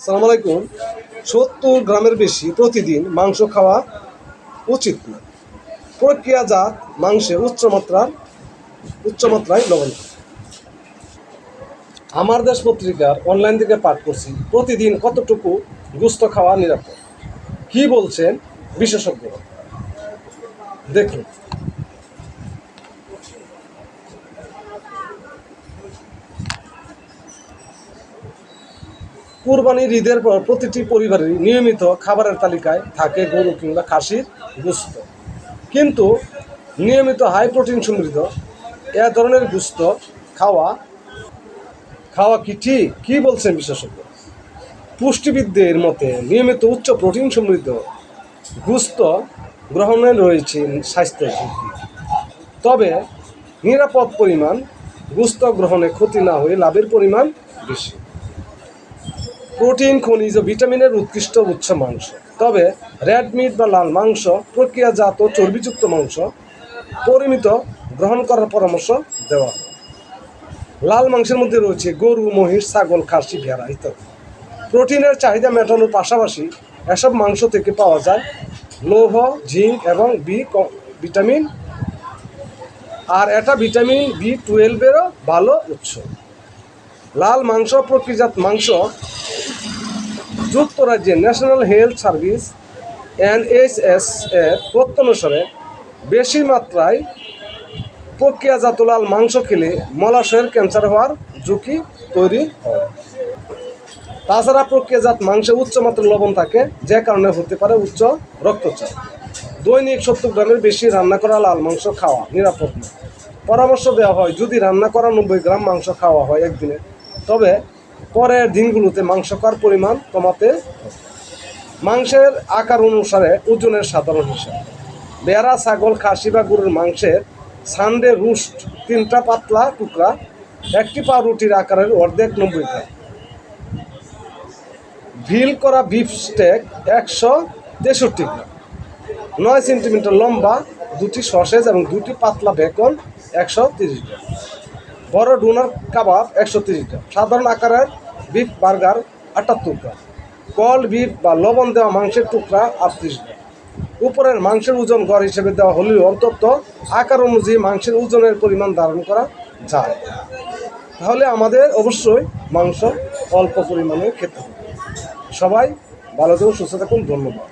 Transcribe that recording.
আসসালামু আলাইকুম। ৭০ গ্রামের বেশি প্রতিদিন মাংস খাওয়া উচিত না। প্রক্রিয়াজাত মাংসে উচ্চমাত্রায় লবণ। আমার দেশ পত্রিকার অনলাইন থেকে পাঠ করছি, প্রতিদিন কতটুকু গোশত খাওয়া নিরাপদ। কি বলছেন বিশেষজ্ঞরা, দেখুন। কুরবানির ঈদের পর প্রতিটি পরিবারেরই নিয়মিত খাবারের তালিকায় থাকে গরু কিংবা খাসির গোশত, কিন্তু নিয়মিত হাই প্রোটিন সমৃদ্ধ এ ধরনের গোশত খাওয়া খাওয়া কি ঠিক? কি বলছেন বিশেষজ্ঞ? পুষ্টিবিদদের মতে নিয়মিত উচ্চ প্রোটিন সমৃদ্ধ গোশত গ্রহণে রয়েছে স্বাস্থ্যের ঝুঁকি, তবে নিরাপদ পরিমাণ গোশত গ্রহণে ক্ষতি না হয়ে লাভের পরিমাণ বেশি। প্রোটিন, খনিজ ও ভিটামিনের উৎকৃষ্ট উৎস মাংস, তবে রেড মিট বা লাল মাংস, প্রক্রিয়াজাত চর্বিযুক্ত মাংস পরিমিত গ্রহণ করার পরামর্শ দেওয়া হয়। লাল মাংসের মধ্যে রয়েছে গরু, মহিষ, ছাগল, খাসি, ভেড়া ইত্যাদি। প্রোটিনের চাহিদা মেটানোর পাশাপাশি এসব মাংস থেকে পাওয়া যায় লৌহ, জিঙ্ক এবং ভিটামিন, আর এটা ভিটামিন B12-এরও ভালো উৎস। লাল মাংস, প্রক্রিয়াজাত মাংস যুক্তরাজ্যের ন্যাশনাল হেলথ সার্ভিস NHS এর তথ্য অনুসারে বেশি মাত্রায় প্রক্রিয়াজাত লাল মাংস খেলে মলাশয়ের ক্যান্সার হওয়ার ঝুঁকি তৈরি হয়। তাছাড়া প্রক্রিয়াজাত মাংসে উচ্চমাত্রার লবণ থাকে, যে কারণে হতে পারে উচ্চ রক্তচাপ। দৈনিক 70 গ্রামের বেশি রান্না করা লাল মাংস খাওয়া নিরাপদ নয়। পরামর্শ দেওয়া হয়, যদি রান্না করা 90 গ্রাম মাংস খাওয়া হয় একদিনে, তবে পরের দিনগুলোতে মাংস খাওয়ার পরিমাণ কমাতে হবে। মাংসের আকার অনুসারে ওজনের সাধারণ হিসাব: ভেড়া, ছাগল, খাসি বা গরুর মাংসের সানডে রোস্ট 3টা পাতলা টুকরা, 1টি পাউরুটির আকারের অর্ধেক 90 গ্রাম। গ্রিল করা বিফ স্টেক 163 গ্রাম, 9 সেন্টিমিটার লম্বা, 2টি সসেজ এবং 2টি পাতলা বেকন 130 গ্রাম। বড় ডোনার কাবাব 130 গ্রাম। সাধারণ আকারের বিফ বার্গার 78 গ্রাম। কল্ড বিফ বা লবণ দেওয়া মাংসের টুকরা 38 গ্রাম। উপরের মাংসের ওজন গড় হিসেবে দেওয়া হলেও অন্তত আকার অনুযায়ী মাংসের ওজনের পরিমাণ ধারণ করা যায়। তাহলে আমাদের অবশ্যই মাংস অল্প পরিমাণে খেতে হবে। সবাই ভালো থাকুন, সুস্থ থাকুন, ধন্যবাদ।